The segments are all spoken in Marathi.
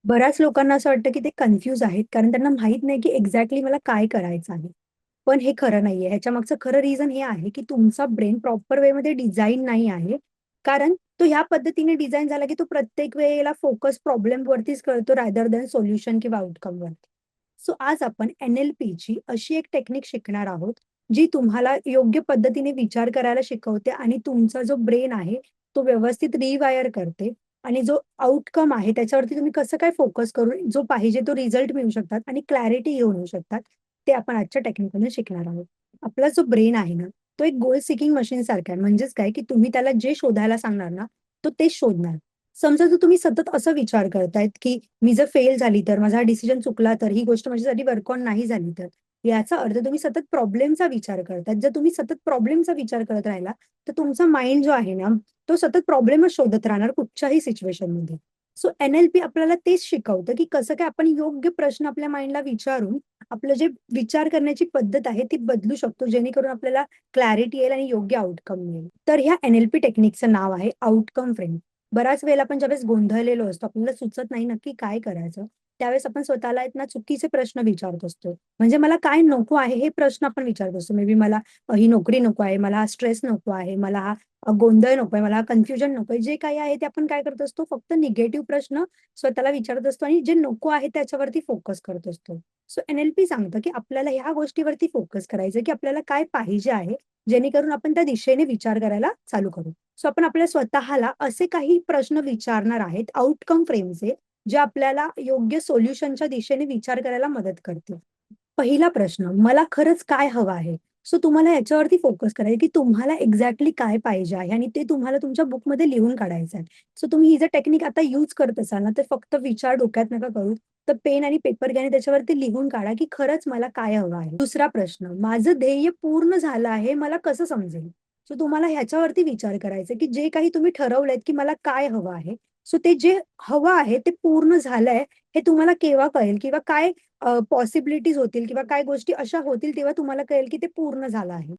बऱ्याच लोकांना असं वाटतं, की ते कन्फ्यूज आहेत, कारण त्यांना माहीत नाही, की एक्झॅक्टली मला काय करायचं आहे. पण हे खरं नाहीये. ह्याच्या मागचं खरं रिझन हे आहे, की तुमचा ब्रेन प्रॉपर वेमध्ये डिझाइन नाही आहे. कारण तो ह्या पद्धतीने डिझाइन झाला, की तो प्रत्येक वेळेला फोकस प्रॉब्लेमवरतीच करतो रादर दॅन सोल्युशन किंवा आउटकमवरती. सो आज आपण NLPची अशी एक टेक्निक शिकणार आहोत, जी तुम्हाला योग्य पद्धतीने विचार करायला शिकवते आणि तुमचा जो ब्रेन आहे, तो व्यवस्थित रिवायर करते आणि जो आउटकम आहे त्याच्यावरती तुम्ही कसं काय फोकस करून जो पाहिजे तो रिझल्ट मिळवू शकतात आणि क्लॅरिटी घेऊन येऊ शकतात, ते आपण आजच्या टेक्निकमधून शिकणार आहोत. आपला जो ब्रेन आहे ना, तो एक गोल सीकिंग मशीन सारखा आहे. म्हणजेच काय, की तुम्ही त्याला जे शोधायला सांगणार ना, तो तेच शोधणार. समजा जर तुम्ही सतत असा विचार करतायत, की मी जर फेल झाली तर, माझा हा डिसिजन चुकला तर, ही गोष्ट माझ्यासाठी वर्क ऑन नाही झाली तर, याचा अर्थ तुम्ही सतत प्रॉब्लेमचा विचार करताय. जर तुम्ही सतत प्रॉब्लेमचा विचार करत राहिला, तर तुमचा माइंड जो आहे ना, तो सतत प्रॉब्लेमच शोधत राहणार कुठच्याही सिच्युएशनमध्ये. सो NLP आपल्याला तेच शिकवतं, की कसं काय आपण योग्य प्रश्न आपल्या माइंडला विचारून, आपलं जे विचार करण्याची पद्धत आहे ती बदलू शकतो, जेणेकरून आपल्याला क्लॅरिटी येईल आणि योग्य आउटकम मिळेल. तर ह्या NLP टेक्निकचं नाव आहे आउटकम फ्रेम. बऱ्याच वेळेला आपण ज्यावेळेस गोंधळलेलो असतो, आपल्याला सुचत नाही नक्की काय करायचं, त्यावेळेस आपण स्वतःला आहेत ना चुकीचे प्रश्न विचारत असतो. म्हणजे मला काय नको आहे हे प्रश्न आपण विचारत असतो. मे बी मला ही नोकरी नको आहे, मला हा स्ट्रेस नको आहे, मला हा गोंधळ नकोय, मला कन्फ्युजन नकोय. जे काही आहे ते आपण काय करत असतो, फक्त निगेटिव्ह प्रश्न स्वतःला विचारत असतो आणि जे नको आहे त्याच्यावरती फोकस करत असतो. सो NLP सांगतं, की आपल्याला ह्या गोष्टीवरती फोकस करायचं, की आपल्याला काय पाहिजे आहे, जेणेकरून आपण त्या दिशेने विचार करायला चालू करू. सो आपण आपल्या स्वतःला असे काही प्रश्न विचारणार आहेत आउटकम फ्रेमचे, जे आपल्याला योग्य सोल्युशनच्या दिशेने विचार करायला मदत करतील. पहिला प्रश्न, मला खरंच काय हवं आहे? सो तुम्हाला ह्याच्यावरती फोकस करायचं, की तुम्हाला एक्झॅक्टली काय पाहिजे आहे आणि ते तुम्हाला तुमच्या बुकमध्ये लिहून काढायचं आहे. सो तुम्ही ही जर टेक्निक आता यूज करत असाल ना, तर फक्त विचार डोक्यात नका करू. तर पेन आणि पेपर घ्या आणि त्याच्यावरती लिहून काढा, की खरंच मला काय हवं आहे. दुसरा प्रश्न, माझं ध्येय पूर्ण झालं आहे, मला कसं समजेल? सो तुम्हाला ह्याच्यावरती विचार करायचा, की जे काही तुम्ही ठरवलंय, की मला काय हवं आहे. सो ते जे हवं आहे ते पूर्ण झालंय, हे तुम्हाला केव्हा कळेल किंवा काय पॉसिबिलिटीज होतील किंवा काय गोष्टी अशा होतील तेव्हा तुम्हाला कळेल की ते पूर्ण झालं आहे.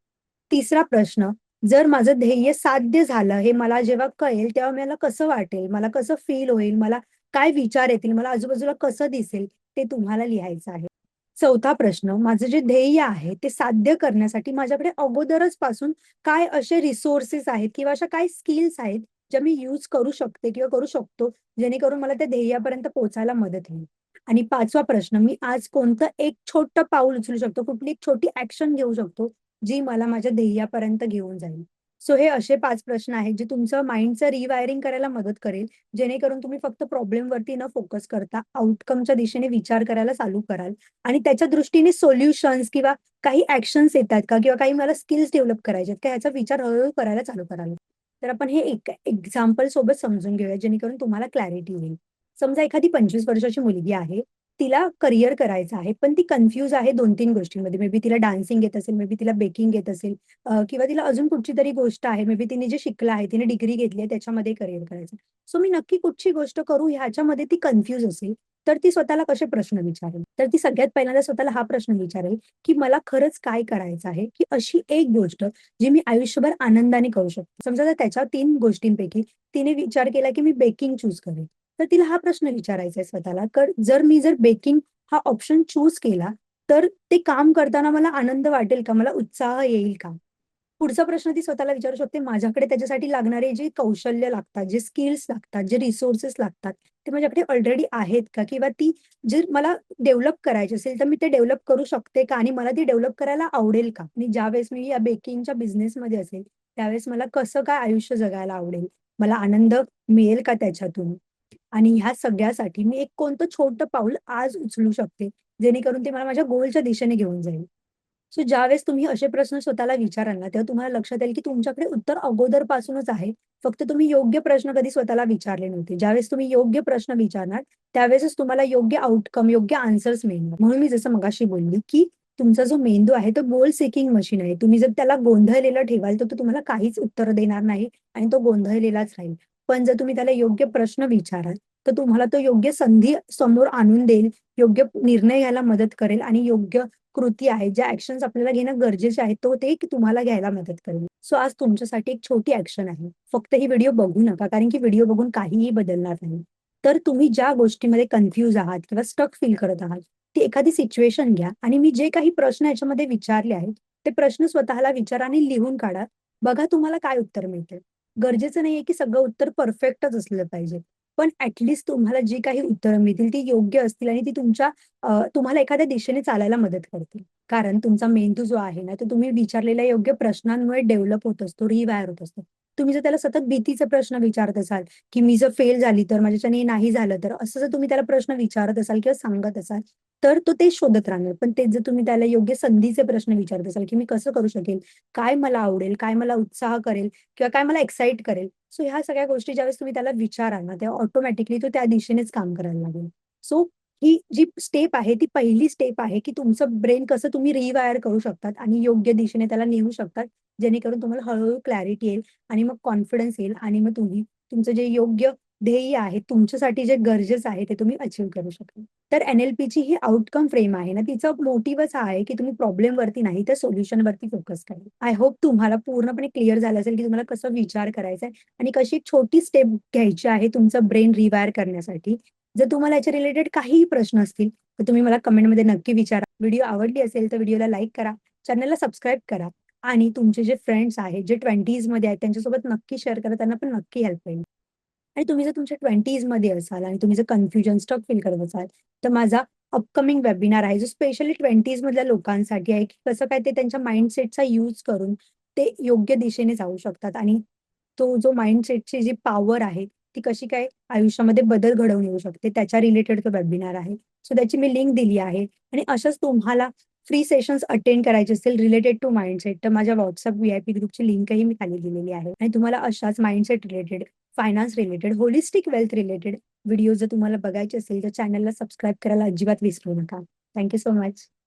तिसरा प्रश्न, जर माझं ध्येय साध्य झालं हे मला जेव्हा कळेल तेव्हा मला कसं वाटेल? मला कसं फील होईल? मला काय विचार येतील? मला आजूबाजूला कसं दिसेल? ते तुम्हाला लिहायचं आहे. चौथा प्रश्न, माझं जे ध्येय आहे ते साध्य करण्यासाठी माझ्याकडे अगोदरच पासून काय असे रिसोर्सेस आहेत किंवा अशा काय स्किल्स आहेत, ज्या मी यूज करू शकते किंवा करू शकतो, जेणेकरून मला त्या ध्येयापर्यंत पोहोचायला मदत होईल. आणि 5वा प्रश्न, मी आज कोणतं एक छोटं पाऊल उचलू शकतो, कुठली एक छोटी ॲक्शन घेऊ शकतो, जी मला माझ्या ध्येयापर्यंत घेऊन जाईल. सो हे असे 5 प्रश्न आहेत, जे तुमचं माइंडचं रिवायरिंग करायला मदत करेल, जेणेकरून तुम्ही फक्त प्रॉब्लेमवरती न फोकस करता आउटकमच्या दिशेने विचार करायला चालू कराल आणि त्याच्या दृष्टीने सोल्युशन्स किंवा काही ॲक्शन्स येतात का किंवा काही मला स्किल्स डेव्हलप करायचे आहेत का, ह्याचा विचार हळू करायला चालू कराल. तर आपण हे एक एक्झाम्पल सोबत समजून घेऊया, जेणेकरून तुम्हाला क्लॅरिटी येईल. समजा एखादी 25 वर्षाची मुलगी आहे. तिला करियर करायचं आहे, पण ती कन्फ्यूज आहे 2-3 गोष्टींमध्ये. मे बी तिला डान्सिंग येत असेल, मे बी तिला बेकिंग येत असेल किंवा तिला अजून कुठचीतरी गोष्ट आहे. मे बी तिने जे शिकलं आहे, तिने डिग्री घेतली आहे त्याच्यामध्ये करियर करायचं. सो मी नक्की कुठची गोष्ट करू ह्याच्यामध्ये ती कन्फ्यूज असेल, तर ती स्वतःला कसे प्रश्न विचारेल? तर ती सगळ्यात पहिल्यांदा स्वतःला हा प्रश्न विचारेल, की मला खरंच काय करायचं आहे? की अशी एक गोष्ट जी मी आयुष्यभर आनंदाने करू शकते. समजा जर त्याच्या 3 गोष्टींपैकी तिने विचार केला, की मी बेकिंग चूज करेल. तर तिला हा प्रश्न विचारायचा आहे स्वतःला, जर मी बेकिंग हा ऑप्शन चूज केला, तर ते काम करताना मला आनंद वाटेल का? मला उत्साह येईल का? पुढचा प्रश्न ती स्वतःला विचारू शकते, माझ्याकडे त्याच्यासाठी लागणारे जे कौशल्य लागतात, जे स्किल्स लागतात, जे रिसोर्सेस लागतात, ते माझ्याकडे ऑलरेडी आहेत का? किंवा ती जर मला डेव्हलप करायची असेल, तर मी ते डेव्हलप करू शकते का? आणि मला ती डेव्हलप करायला आवडेल का? आणि ज्यावेळेस मी या बेकिंगच्या बिझनेसमध्ये असेल, त्यावेळेस मला कसं काय आयुष्य जगायला आवडेल? मला आनंद मिळेल का त्याच्यातून? आणि ह्या सगळ्यासाठी मी एक कोणतं छोटं पाऊल आज उचलू शकते, जेणेकरून ते मला माझ्या गोलच्या दिशेने घेऊन जाईल. सो ज्यावेळेस तुम्ही असे प्रश्न स्वतःला विचाराल ना, तेव्हा तुम्हाला लक्षात येईल, की तुमच्याकडे उत्तर अगोदरपासूनच आहे. फक्त तुम्ही योग्य प्रश्न कधी स्वतःला विचारले नव्हते. ज्यावेळेस तुम्ही योग्य प्रश्न विचारणार, त्यावेळेसच तुम्हाला योग्य आउटकम, योग्य आन्सर्स मिळणार. म्हणून मी जसं मगाशी बोलली, की तुमचा जो मेंदू आहे, तो गोल सीकिंग मशीन आहे. तुम्ही जर त्याला गोंधळलेलं ठेवाल, तर तो तुम्हाला काहीच उत्तर देणार नाही आणि तो गोंधळलेलाच राहील. पण जर तुम्ही त्याला योग्य प्रश्न विचाराल, तर तुम्हाला तो योग्य संधी समोर आणून देईल, योग्य निर्णय घ्यायला मदत करेल आणि योग्य कृती आहेत, ज्या ॲक्शन्स आपल्याला घेणं गरजेचे आहे, तो ते तुम्हाला घ्यायला मदत करेल. सो आज तुमच्यासाठी एक छोटी ॲक्शन आहे. फक्त ही व्हिडिओ बघू नका, कारण की व्हिडिओ बघून काहीही बदलणार नाही. तर तुम्ही ज्या गोष्टीमध्ये कन्फ्यूज आहात किंवा स्टक फील करत आहात, ती एखादी सिच्युएशन घ्या आणि मी जे काही प्रश्न याच्यामध्ये विचारले आहेत, ते प्रश्न स्वतःला विचारा आणि लिहून काढा. बघा तुम्हाला काय उत्तर मिळतंय. गरजेचं नाहीये की सगळं उत्तर परफेक्टच असलं पाहिजे. पण तुम्हाला जी काही उत्तरं मिळतील ती योग्य असतील आणि ती तुम्हाला एखाद्या दिशेने चालायला मदत करतील. कारण तुमचा मेंदू जो आहे ना, तो तुम्ही विचारलेल्या योग्य प्रश्नांमुळे डेव्हलप होत असतो, रिवायर होत असतो. तुम्ही जर त्याला सतत भीतीचे प्रश्न विचारत असाल, की मी जर फेल झाली तर, माझ्याच्याने नाही झालं तर, असं जर तुम्ही त्याला प्रश्न विचारत असाल किंवा सांगत असाल, तर तो तेच शोधत राहणार. पण तेच जर तुम्ही त्याला योग्य संधीचे प्रश्न विचारत असाल, की मी कसं करू शकेल? काय मला आवडेल? काय मला उत्साह करेल? किंवा काय मला एक्साईट करेल? सो ह्या सगळ्या गोष्टी ज्यावेळेस तुम्ही त्याला विचाराल ना, तेव्हा ऑटोमॅटिकली तो त्या दिशेनेच काम करायला लागेल. सो ही जी स्टेप आहे, ती पहिली स्टेप आहे, की तुमचं ब्रेन कसं तुम्ही रिवायर करू शकतात आणि योग्य दिशेने त्याला नेऊ शकतात. जेणेकरून तुम्हाला हळू क्लॅरिटी येईल आणि मग कॉन्फिडन्स येईल आणि मग तुम्ही तुमचं जे योग्य ध्येय आहे, तुमच्यासाठी जे गरजेचं आहे, ते तुम्ही अचीव्ह करू शकाल. तर NLPची ही आउटकम फ्रेम आहे ना, तिचा मोटिव्हच हा आहे, की तुम्ही प्रॉब्लेमवरती नाही, तर सोल्युशनवरती फोकस करा. आय होप तुम्हाला पूर्णपणे क्लिअर झालं असेल, की तुम्हाला कसं विचार करायचा आहे आणि कशी एक छोटी स्टेप घ्यायची आहे तुमचं ब्रेन रिवायर करण्यासाठी. जर तुम्हाला याच्या रिलेटेड काहीही प्रश्न असतील, तर तुम्ही मला कमेंटमध्ये नक्की विचारा. व्हिडिओ आवडली असेल, तर व्हिडिओला लाईक करा, चॅनलला सबस्क्राईब करा आणि तुमचे जे फ्रेंड्स आहेत, जे 20मध्ये आहेत, त्यांच्यासोबत नक्की शेअर करा. त्यांना पण नक्की हेल्प होईल. आणि तुम्ही जर तुमच्या 20मध्ये असाल आणि तुम्ही जर कन्फ्युजन, स्टक फील करत असाल, तर माझा अपकमिंग वेबिनार आहे, जो स्पेशली 20s मधल्या लोकांसाठी आहे, की कसं काय ते त्यांच्या माइंडसेटचा यूज करून ते योग्य दिशेने जाऊ शकतात आणि तो जो माइंडसेटची जी पॉवर आहे, ती कशी काय आयुष्यामध्ये बदल घडवून येऊ शकते, त्याच्या रिलेटेड तो वेबिनार आहे. सो त्याची मी लिंक दिली आहे आणि अशाच तुम्हाला फ्री सेशन्स अटेंड करायचे असतील रिलेटेड टू माइंडसेट, तर माझ्या WhatsApp व्ही-आय-पी ग्रुपची लिंकही मी खाली दिलेली आहे आणि तुम्हाला अशाच mindset related, finance related, holistic wealth related video जर तुम्हाला बघायचे असेल, तर चॅनलला सबस्क्राईब करायला अजिबात विसरू नका. Thank so much.